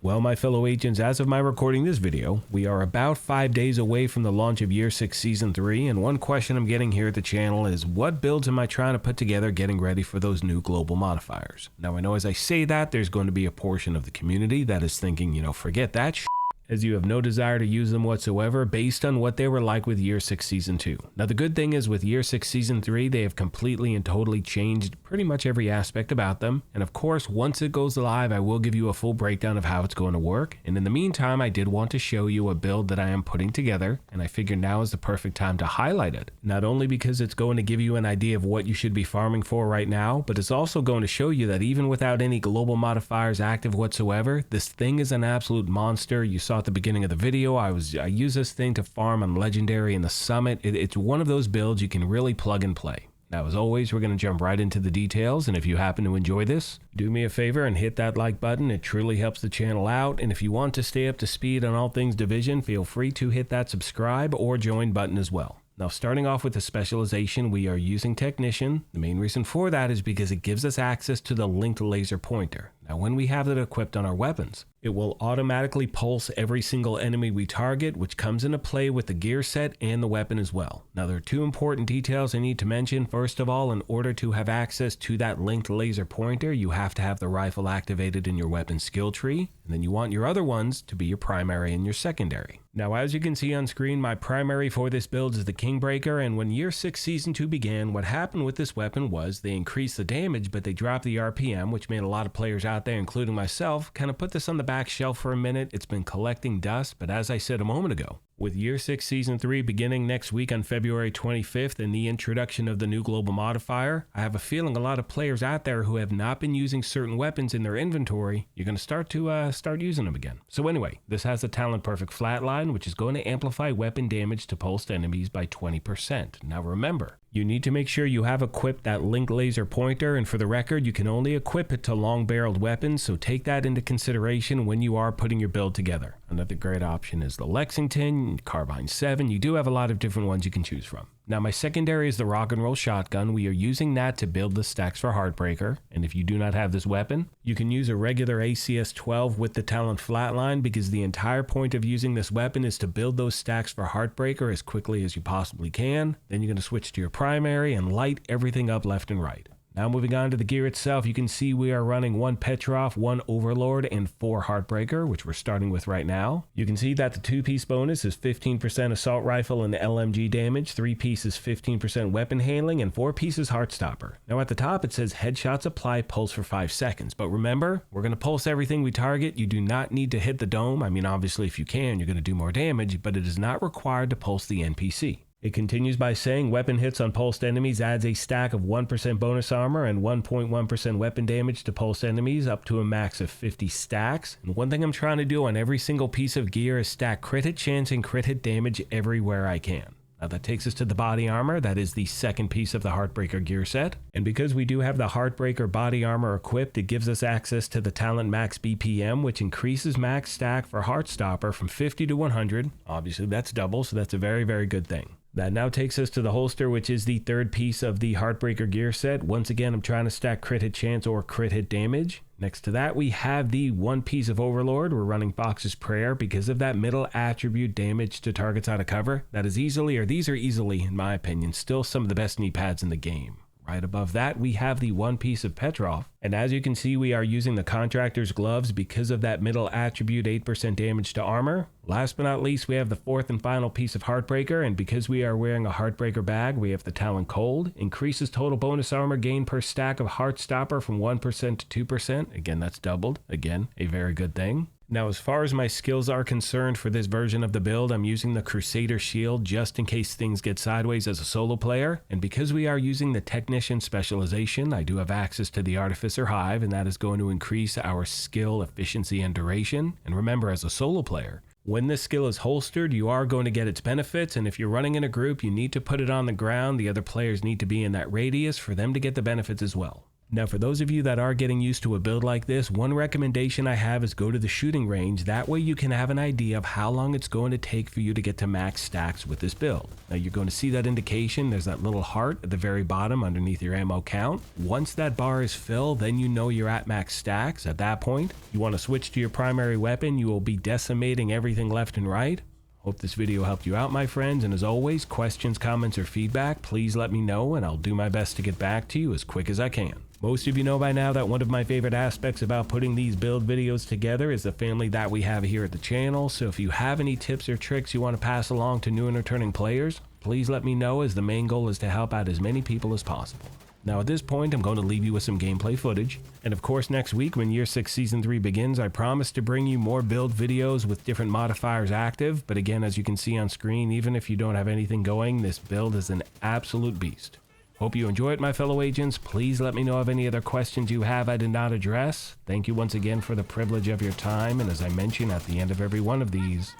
Well, my fellow agents, as of my recording this video, we are about 5 days away from the launch of Year 6 Season 3, and one question I'm getting here at the channel is, what builds am I trying to put together getting ready for those new global modifiers? Now, I know as I say that, there's going to be a portion of the community that is thinking, forget that shit, as you have no desire to use them whatsoever based on what they were like with Year 6 Season 2. Now, the good thing is with Year 6 Season 3, they have completely and totally changed pretty much every aspect about them. And of course, once it goes live, I will give you a full breakdown of how it's going to work. And in the meantime, I did want to show you a build that I am putting together, and I figured now is the perfect time to highlight it. Not only because it's going to give you an idea of what you should be farming for right now, but it's also going to show you that even without any global modifiers active whatsoever, this thing is an absolute monster. You saw at the beginning of the video, I use this thing to farm on Legendary in the Summit. It's one of those builds you can really plug and play. Now, as always, we're going to jump right into the details, and if you happen to enjoy this, do me a favor and hit that like button. It truly helps the channel out, and if you want to stay up to speed on all things Division, feel free to hit that subscribe or join button as well. Now, starting off with the specialization, we are using Technician. The main reason for that is because it gives us access to the linked laser pointer. Now, when we have it equipped on our weapons, it will automatically pulse every single enemy we target, which comes into play with the gear set and the weapon as well. Now, there are two important details I need to mention. First of all, in order to have access to that linked laser pointer, you have to have the rifle activated in your weapon skill tree, and then you want your other ones to be your primary and your secondary. Now, as you can see on screen, my primary for this build is the Kingbreaker, and when Year 6 Season 2 began, what happened with this weapon was they increased the damage, but they dropped the RPM, which made a lot of players out there, including myself, kind of put this on the back shelf for a minute. It's been collecting dust, but as I said a moment ago, with Year 6 Season 3 beginning next week on February 25th and the introduction of the new global modifier, I have a feeling a lot of players out there who have not been using certain weapons in their inventory, you're going to start using them again. So anyway, this has the Talent Perfect Flatline, which is going to amplify weapon damage to pulsed enemies by 20%. Now remember, you need to make sure you have equipped that linked laser pointer, and for the record, you can only equip it to long-barreled weapons, so take that into consideration when you are putting your build together. Another great option is the Lexington, Carbine 7, you do have a lot of different ones you can choose from. Now, my secondary is the Rock and Roll Shotgun. We are using that to build the stacks for HeartBreaker, and if you do not have this weapon, you can use a regular ACS-12 with the Talent Flatline, because the entire point of using this weapon is to build those stacks for HeartBreaker as quickly as you possibly can. Then you're going to switch to your primary and light everything up left and right. Now moving on to the gear itself, you can see we are running 1 Petrov, 1 Overlord, and 4 HeartBreaker, which we're starting with right now. You can see that the 2-piece bonus is 15% assault rifle and LMG damage, 3 pieces 15% weapon handling, and 4 pieces Heartstopper. Now at the top it says headshots apply pulse for 5 seconds, but remember, we're going to pulse everything we target. You do not need to hit the dome. I mean, obviously if you can, you're going to do more damage, but it is not required to pulse the NPC. It continues by saying weapon hits on pulsed enemies adds a stack of 1% bonus armor and 1.1% weapon damage to pulsed enemies up to a max of 50 stacks. And one thing I'm trying to do on every single piece of gear is stack crit hit chance and crit hit damage everywhere I can. Now that takes us to the body armor. That is the second piece of the HeartBreaker gear set. And because we do have the HeartBreaker body armor equipped, it gives us access to the Talent Max BPM, which increases max stack for Heartstopper from 50 to 100. Obviously that's double, so that's a very, very good thing. That now takes us to the holster, which is the third piece of the HeartBreaker gear set. Once again, I'm trying to stack crit hit chance or crit hit damage. Next to that, we have the 1 piece of Overlord. We're running Fox's Prayer because of that middle attribute damage to targets out of cover. That is easily, or these are easily, in my opinion, still some of the best knee pads in the game. Right above that, we have the 1 piece of Petrov. And as you can see, we are using the Contractor's Gloves because of that middle attribute 8% damage to armor. Last but not least, we have the 4th and final piece of HeartBreaker, and because we are wearing a HeartBreaker bag, we have the Talent Cold. Increases total bonus armor gain per stack of Heartstopper from 1% to 2%. Again, that's doubled. Again, a very good thing. Now, as far as my skills are concerned for this version of the build, I'm using the Crusader Shield just in case things get sideways as a solo player. And because we are using the Technician specialization, I do have access to the Artificer Hive, and that is going to increase our skill, efficiency, and duration. And remember, as a solo player, when this skill is holstered, you are going to get its benefits, and if you're running in a group, you need to put it on the ground. The other players need to be in that radius for them to get the benefits as well. Now, for those of you that are getting used to a build like this, one recommendation I have is go to the shooting range. That way you can have an idea of how long it's going to take for you to get to max stacks with this build. Now, you're going to see that indication. There's that little heart at the very bottom underneath your ammo count. Once that bar is filled, then you know you're at max stacks. At that point, you want to switch to your primary weapon. You will be decimating everything left and right. Hope this video helped you out, my friends, and as always, questions, comments, or feedback, please let me know and I'll do my best to get back to you as quick as I can. Most of you know by now that one of my favorite aspects about putting these build videos together is the family that we have here at the channel, so if you have any tips or tricks you want to pass along to new and returning players, please let me know, as the main goal is to help out as many people as possible. Now at this point, I'm going to leave you with some gameplay footage, and of course next week when Year 6 Season 3 begins, I promise to bring you more build videos with different modifiers active, but again, as you can see on screen, even if you don't have anything going, this build is an absolute beast. Hope you enjoy it, my fellow agents. Please let me know of any other questions you have I did not address. Thank you once again for the privilege of your time, and as I mention at the end of every one of these,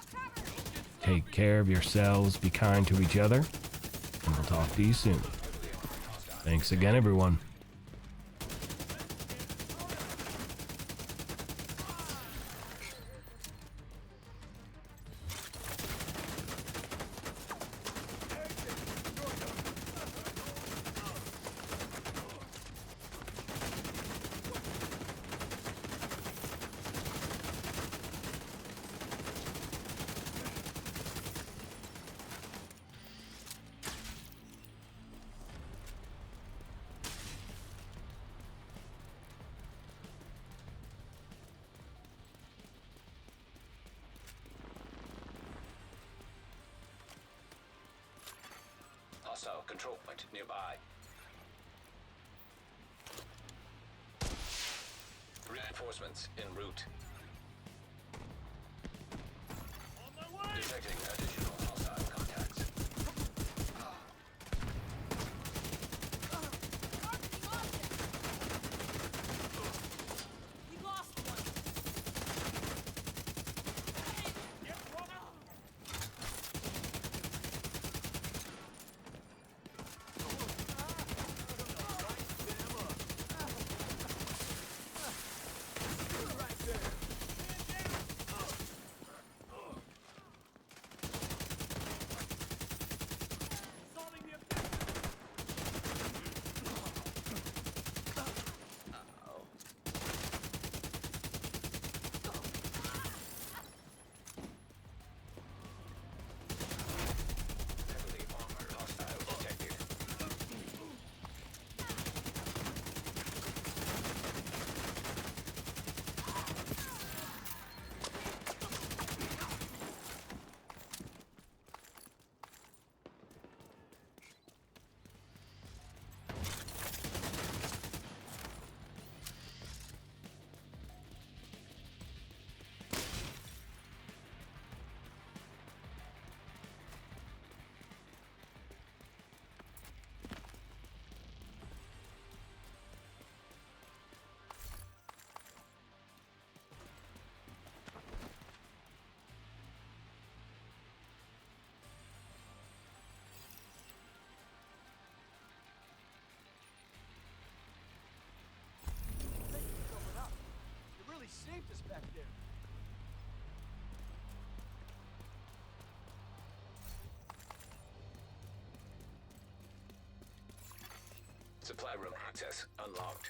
take care of yourselves, be kind to each other, and we'll talk to you soon. Thanks again, everyone. Hostile control point nearby. Reinforcements en route. On my way! Detecting additional hostile contacts. We lost one. Saved us back there. Supply room access unlocked.